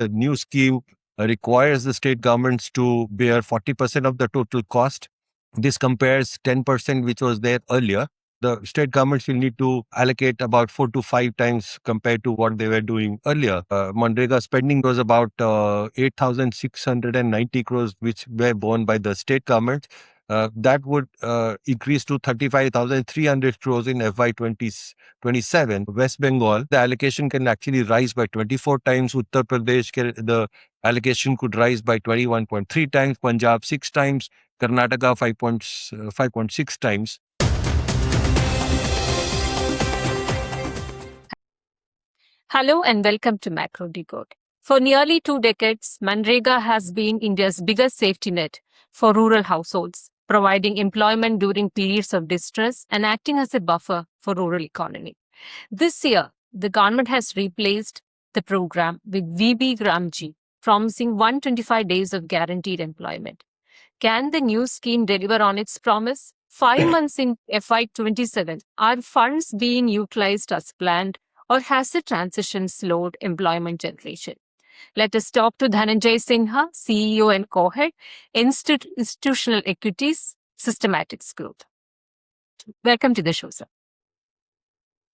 The new scheme requires the state governments to bear 40% of the total cost. This compares 10% which was there earlier. The state governments will need to allocate about 4 to 5 times compared to what they were doing earlier. MGNREGA spending was about 8,690 crores, which were borne by the state government. That would increase to 35,300 crores in FY 2027. West Bengal, the allocation can actually rise by 24 times. Uttar Pradesh, the allocation could rise by 21.3 times. Punjab, 6 times. Karnataka, 5.6 times. Hello and welcome to Macro Decode. For nearly 2 decades, MGNREGA has been India's biggest safety net for rural households, providing employment during periods of distress and acting as a buffer for rural economy. This year, the government has replaced the program with VB Gramji, promising 125 days of guaranteed employment. Can the new scheme deliver on its promise? 5 months in FY 27, are funds being utilized as planned, or has the transition slowed employment generation? Let us talk to Dhananjay Sinha, CEO and co-head, Institutional Equities, Systematix Group. Welcome to the show, sir.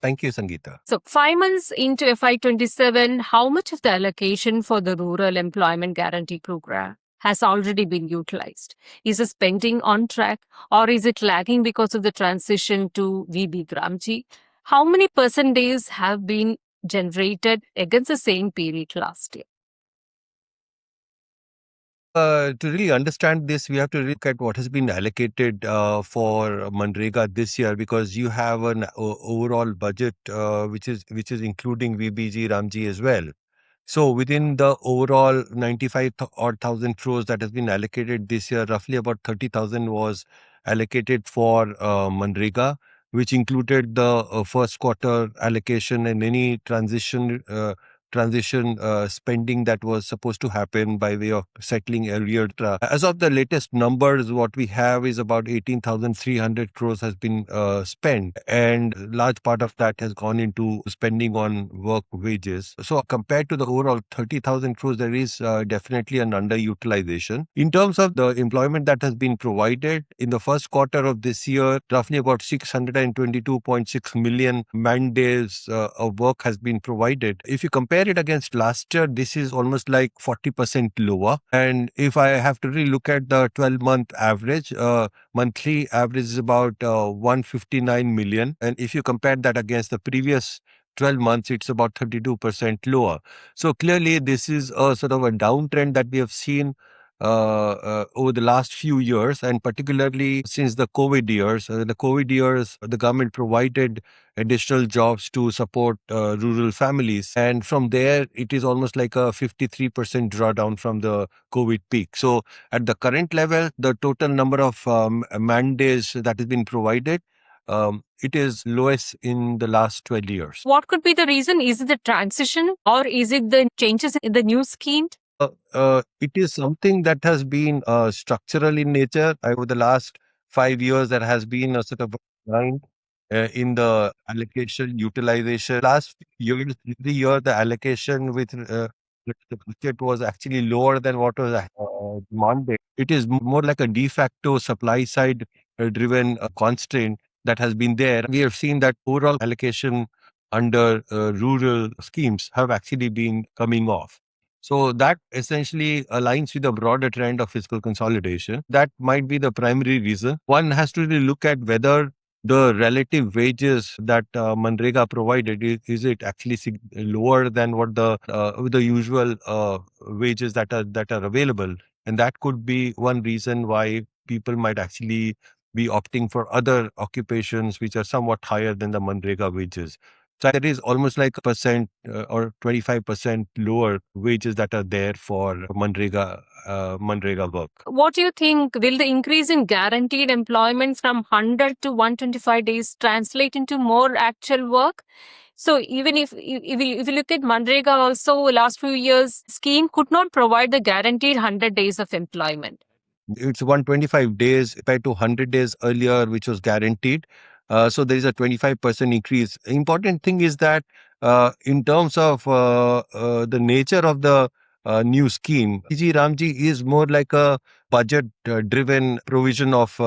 Thank you, Sangeeta. So 5 months into FY 27, how much of the allocation for the Rural Employment Guarantee Program has already been utilized? Is the spending on track, or is it lagging because of the transition to VB Gramji? How many percentages have been generated against the same period last year? To really understand this, we have to look at what has been allocated for MGNREGA this year, because you have an overall budget which is including VBG Ramji as well. So within the overall 95 odd thousand crores that has been allocated this year, roughly about 30,000 was allocated for MGNREGA, which included the first quarter allocation and any transition spending that was supposed to happen by way of settling earlier. As of the latest numbers, what we have is about 18,300 crores has been spent, and large part of that has gone into spending on work wages. So compared to the overall 30,000 crores, there is definitely an underutilization. In terms of the employment that has been provided in the first quarter of this year, roughly about 622.6 million man days of work has been provided. If you compare it against last year, this is almost like 40% lower. And if I have to really look at the 12-month average, monthly average is about 159 million. And if you compare that against the previous 12 months, it's about 32% lower. So clearly, this is a sort of a downtrend that we have seen over the last few years, and particularly since the COVID years. The government provided additional jobs to support rural families, and from there, it is almost like a 53% drawdown from the COVID peak. So at the current level, the total number of man days that has been provided, it is lowest in the last 12 years. What could be the reason? Is it the transition, or is it the changes in the new scheme? It is something that has been structural in nature. Over the last 5 years, there has been a sort of decline in the allocation utilization. Last year, every year, the allocation with the budget was actually lower than what was demanded. It is more like a de facto supply side driven constraint that has been there. We have seen that overall allocation under rural schemes have actually been coming off. So that essentially aligns with the broader trend of fiscal consolidation. That might be the primary reason. One has to really look at whether the relative wages that MGNREGA provided, is it actually lower than what the usual wages that are available, and that could be one reason why people might actually be opting for other occupations which are somewhat higher than the MGNREGA wages. So there is almost like a percent or 25% lower wages that are there for MGNREGA work. What do you think? Will the increase in guaranteed employment from 100 to 125 days translate into more actual work? So even if you look at MGNREGA also, last few years, scheme could not provide the guaranteed 100 days of employment. It's 125 days compared to 100 days earlier, which was guaranteed. So there is a 25% increase. Important thing is that in terms of the nature of the new scheme. VBG Ramji is more like a budget-driven provision of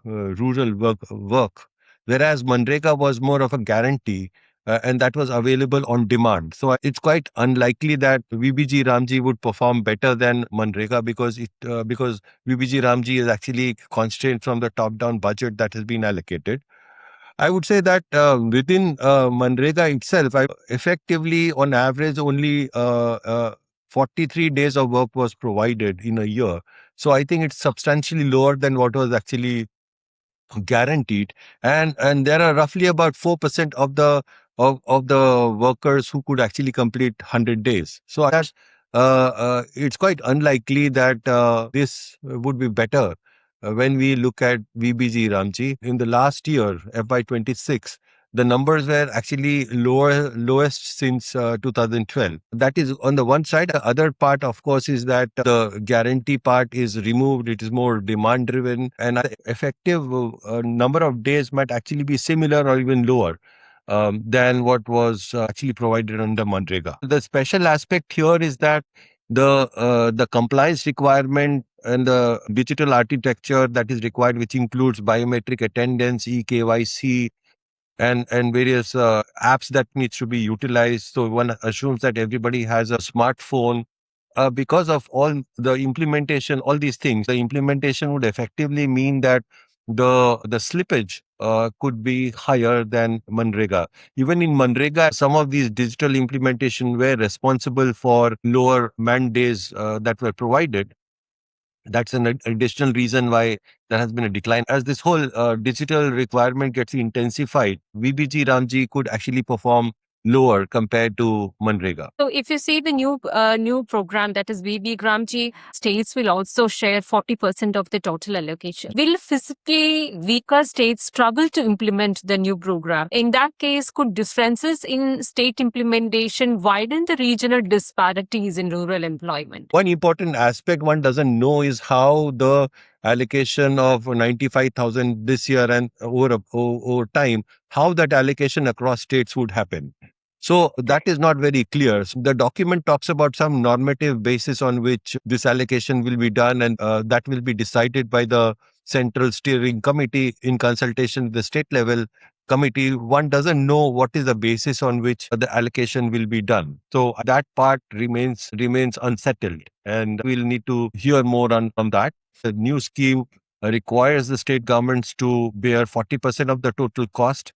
rural work, whereas Manrega was more of a guarantee. And that was available on demand. So it's quite unlikely that VBG Ramji would perform better than Manrega because VBG Ramji is actually constrained from the top-down budget that has been allocated. I would say that within Manrega itself, effectively on average only 43 days of work was provided in a year. So I think it's substantially lower than what was actually guaranteed, and there are roughly about 4% of the workers who could actually complete 100 days. So that's it's quite unlikely that this would be better when we look at VBG Ramji. In the last year, FY26, the numbers were actually lowest since 2012. That is on the one side. The other part, of course, is that the guarantee part is removed. It is more demand driven, and the effective number of days might actually be similar or even lower than what was actually provided under Manrega. The special aspect here is that the compliance requirement and the digital architecture that is required, which includes biometric attendance, eKYC, and various apps that needs to be utilized. So one assumes that everybody has a smartphone. Because of all these things, the implementation would effectively mean that the slippage could be higher than Manrega. Even in Manrega, some of these digital implementation were responsible for lower man days that were provided. That's an additional reason why there has been a decline. As this whole digital requirement gets intensified, VBG Ramji could actually perform lower compared to Manrega. So if you see the new program, that is VB Gramji, states will also share 40% of the total allocation. Will physically weaker states struggle to implement the new program? In that case, could differences in state implementation widen the regional disparities in rural employment? One important aspect one doesn't know is how the allocation of 95,000 this year and over time, how that allocation across states would happen. So that is not very clear. So the document talks about some normative basis on which this allocation will be done, and that will be decided by the Central Steering Committee in consultation with the state level committee. One doesn't know what is the basis on which the allocation will be done. So that part remains unsettled, and we'll need to hear more on that. The new scheme requires the state governments to bear 40% of the total cost.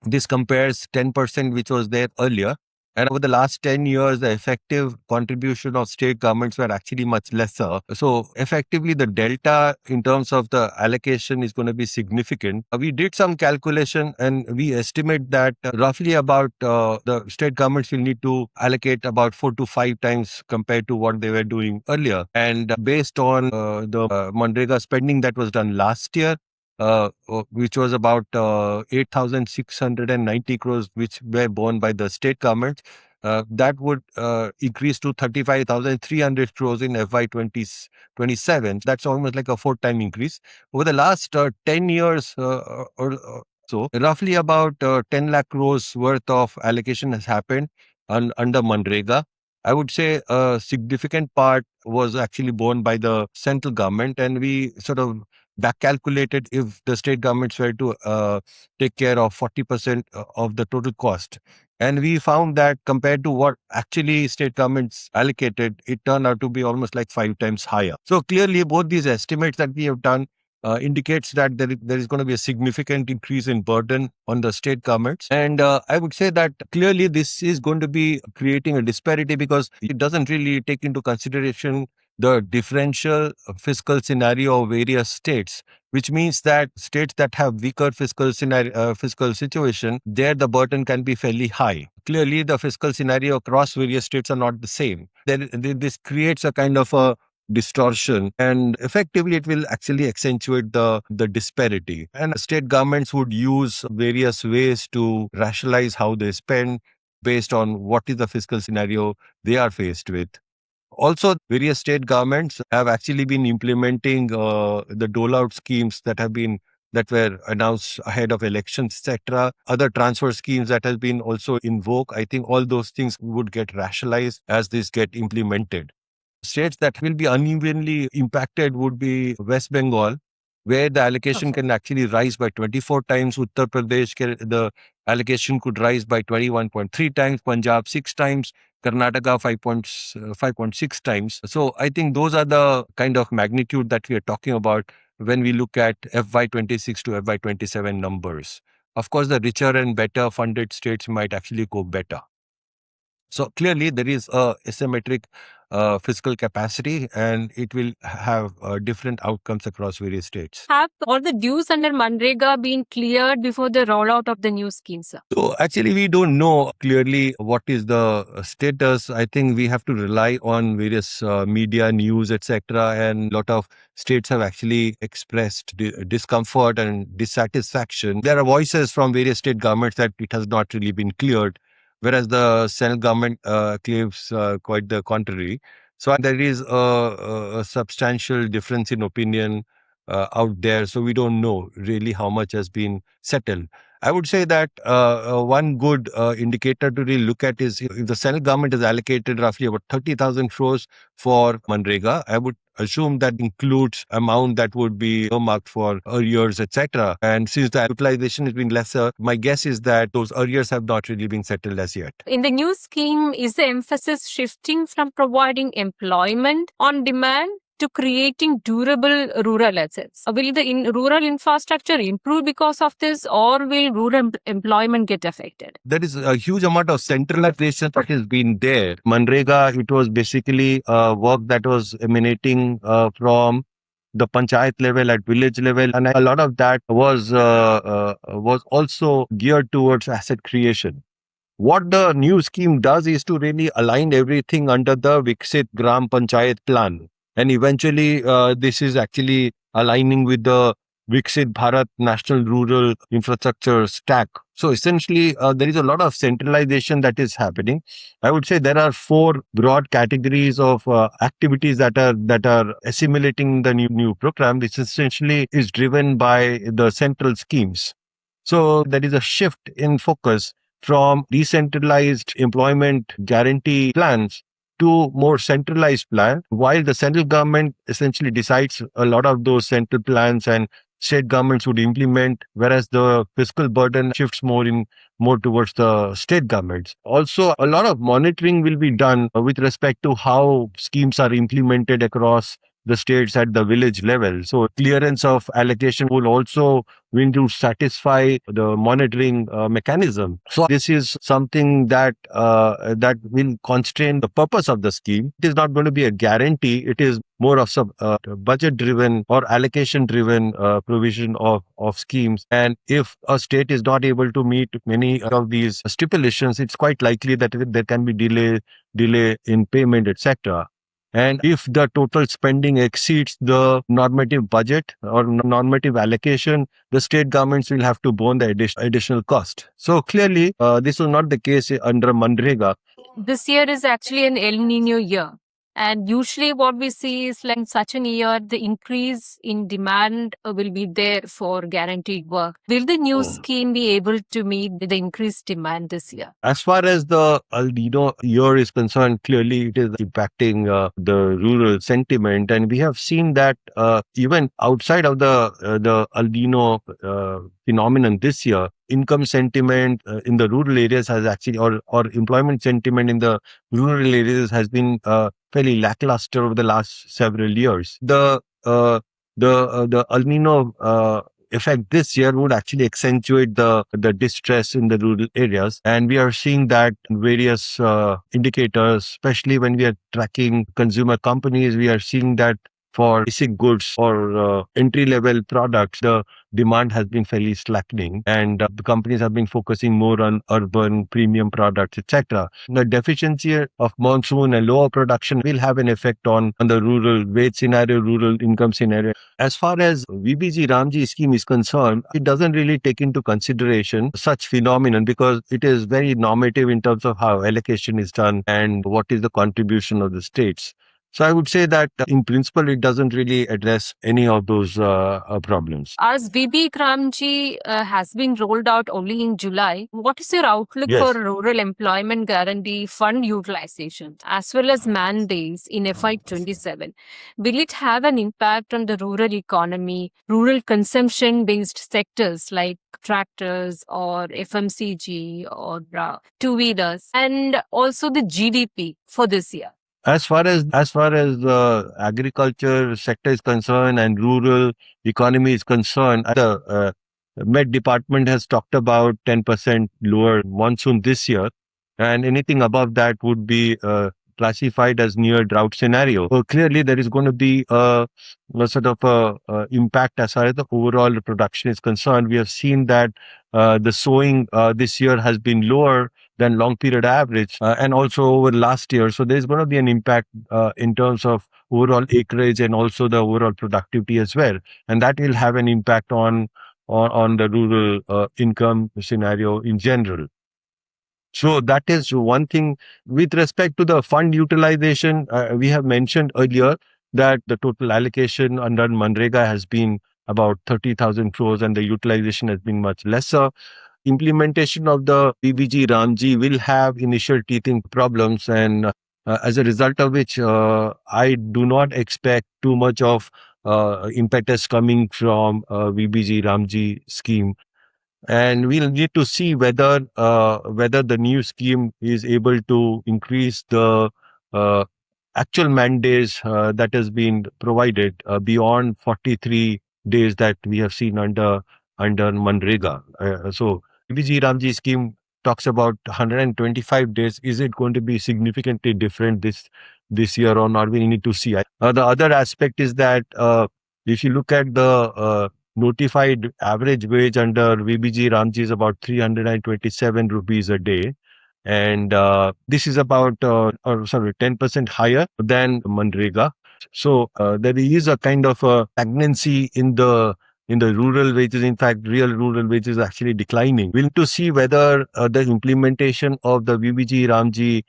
This compares 10% which was there earlier. And over the last 10 years, the effective contribution of state governments were actually much lesser. So effectively, the delta in terms of the allocation is going to be significant. We did some calculation and we estimate that roughly about the state governments will need to allocate about 4 to 5 times compared to what they were doing earlier. And based on the Manrega spending that was done last year, which was about 8,690 crores, which were borne by the state government. That would increase to 35,300 crores in FY27. That's almost like a 4-time increase. Over the last 10 years or so, roughly about 10 lakh crores worth of allocation has happened under Manrega. I would say a significant part was actually borne by the central government, and we sort of back calculated if the state governments were to take care of 40% of the total cost. And we found that compared to what actually state governments allocated, it turned out to be almost like 5 times higher. So clearly, both these estimates that we have done indicates that there is going to be a significant increase in burden on the state governments. And I would say that clearly this is going to be creating a disparity because it doesn't really take into consideration the differential fiscal scenario of various states, which means that states that have weaker fiscal situation, there the burden can be fairly high. Clearly, the fiscal scenario across various states are not the same. This creates a kind of a distortion, and effectively it will actually accentuate the disparity. And state governments would use various ways to rationalize how they spend based on what is the fiscal scenario they are faced with. Also, various state governments have actually been implementing the dole out schemes that have been that were announced ahead of elections, etc. Other transfer schemes that has been also in vogue. I think all those things would get rationalized as this get implemented. States that will be unevenly impacted would be West Bengal, where the allocation can actually rise by 24 times. Uttar Pradesh, the allocation could rise by 21.3 times. Punjab, 6 times. Karnataka, 5.6 times. So I think those are the kind of magnitude that we are talking about when we look at FY26 to FY27 numbers. Of course, the richer and better funded states might actually go better. So clearly, there is a asymmetric fiscal capacity, and it will have different outcomes across various states. Have all the dues under MGNREGA been cleared before the rollout of the new scheme, sir? So actually, we don't know clearly what is the status. I think we have to rely on various media, news, etc. And a lot of states have actually expressed discomfort and dissatisfaction. There are voices from various state governments that it has not really been cleared, whereas the central government claims quite the contrary. So there is a substantial difference in opinion out there. So we don't know really how much has been settled. I would say that one good indicator to really look at is if the central government has allocated roughly about 30,000 crores for MGNREGA, I would assume that includes amount that would be earmarked for arrears, etc. And since the utilization has been lesser, my guess is that those arrears have not really been settled as yet. In the new scheme, is the emphasis shifting from providing employment on demand to creating durable rural assets? Will the rural infrastructure improve because of this, or will rural employment get affected? There is a huge amount of centralization that has been there. MGNREGA, it was basically work that was emanating from the panchayat level at village level, and a lot of that was also geared towards asset creation. What the new scheme does is to really align everything under the Viksit Gram Panchayat plan. And eventually, this is actually aligning with the Viksit Bharat National Rural Infrastructure Stack. So essentially, there is a lot of centralization that is happening. I would say there are four broad categories of activities that are assimilating the new program, which essentially is driven by the central schemes. So there is a shift in focus from decentralized employment guarantee plans to more centralized plan, while the central government essentially decides a lot of those central plans and state governments would implement, whereas the fiscal burden shifts more towards the state governments. Also, a lot of monitoring will be done with respect to how schemes are implemented across the states at the village level. So clearance of allocation will also going to satisfy the monitoring mechanism. So this is something that will constrain the purpose of the scheme. It is not going to be a guarantee. It is more of some budget-driven or allocation-driven provision of schemes. And if a state is not able to meet many of these stipulations, it's quite likely that there can be delay in payment, etc. And if the total spending exceeds the normative budget or normative allocation, the state governments will have to bear the additional cost. So clearly, this was not the case under MGNREGA. This year is actually an El Nino year. And usually what we see is like in such an year, the increase in demand will be there for guaranteed work. Will the new scheme be able to meet the increased demand this year? As far as the El Nino year is concerned, clearly it is impacting the rural sentiment. And we have seen that even outside of the El Nino phenomenon this year, income sentiment in the rural areas has actually, or employment sentiment in the rural areas has been fairly lackluster over the last several years. The El Nino effect this year would actually accentuate the distress in the rural areas, and we are seeing that in various indicators, especially when we are tracking consumer companies. We are seeing that for basic goods or entry-level products, the demand has been fairly slackening, and the companies have been focusing more on urban premium products, etc. The deficiency of monsoon and lower production will have an effect on the rural wage scenario, rural income scenario. As far as VBG Ramji scheme is concerned, it doesn't really take into consideration such phenomenon because it is very normative in terms of how allocation is done and what is the contribution of the states. So I would say that in principle, it doesn't really address any of those problems. As VB Gramji has been rolled out only in July, what is your outlook for Yes. rural employment guarantee fund utilization as well as man days in FY27? Will it have an impact on the rural economy, rural consumption based sectors like tractors or FMCG or two-wheelers, and also the GDP for this year? As far as the agriculture sector is concerned and rural economy is concerned, the Met Department has talked about 10% lower monsoon this year, and anything above that would be classified as near drought scenario. So clearly, there is going to be a sort of impact as far as the overall production is concerned. We have seen that the sowing this year has been lower than long period average and also over last year. So there's going to be an impact in terms of overall acreage and also the overall productivity as well. And that will have an impact on the rural income scenario in general. So that is one thing. With respect to the fund utilization, we have mentioned earlier that the total allocation under MGNREGA has been about 30,000 crores and the utilization has been much lesser. Implementation of the BBG Ramji will have initial teething problems, and as a result of which, I do not expect too much of impetus coming from BBG Ramji scheme, and we'll need to see whether the new scheme is able to increase the uh, actual mandates that has been provided beyond 43 days that we have seen under MGNREGA. So BBG Ramji scheme talks about 125 days. Is it going to be significantly different this year or not? We need to see. The other aspect is that if you look at the notified average wage under VBG Ramji is about 327 rupees a day. And this is about, 10% higher than MGNREGA. So there is a kind of a stagnancy in the rural wages. In fact, real rural wages are actually declining. We'll need to see whether the implementation of the VBG Ramji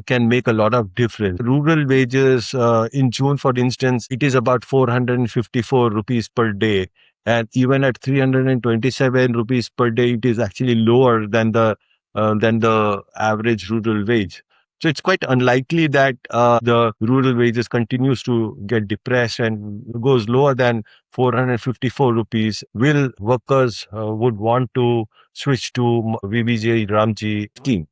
can make a lot of difference. Rural wages in June, for instance, it is about 454 rupees per day. And even at 327 rupees per day, it is actually lower than the average rural wage. So it's quite unlikely that the rural wages continues to get depressed and goes lower than 454 rupees. Will workers would want to switch to VBJ Ramji scheme?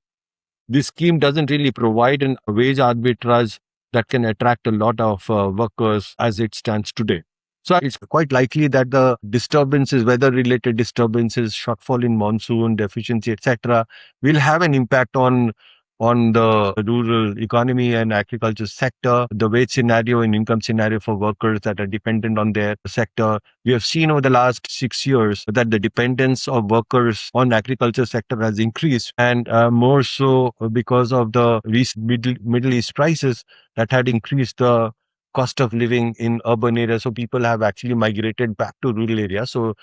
This scheme doesn't really provide a wage arbitrage that can attract a lot of workers as it stands today. So it's quite likely that the disturbances, weather-related disturbances, shortfall in monsoon, deficiency, etc., will have an impact on the rural economy and agriculture sector, the wage scenario and income scenario for workers that are dependent on their sector. We have seen over the last 6 years that the dependence of workers on agriculture sector has increased, and more so because of the recent Middle East crisis that had increased the cost of living in urban areas. So people have actually migrated back to rural areas. So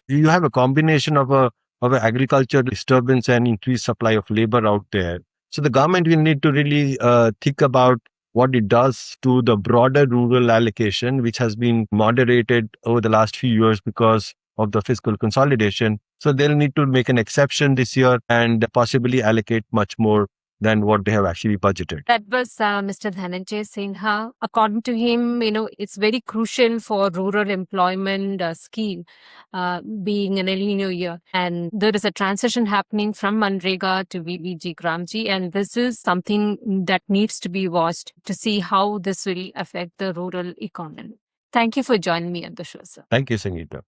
you have a combination of a agriculture disturbance and increased supply of labor out there. So the government will need to really think about what it does to the broader rural allocation, which has been moderated over the last few years because of the fiscal consolidation. So they'll need to make an exception this year and possibly allocate much more than what they have actually budgeted. That was Mr. Dhananjay Sinha. According to him, it's very crucial for rural employment scheme being an El Nino year. And there is a transition happening from MGNREGA to VBG Gramji. And this is something that needs to be watched to see how this will affect the rural economy. Thank you for joining me on the show, sir. Thank you, Sangeeta.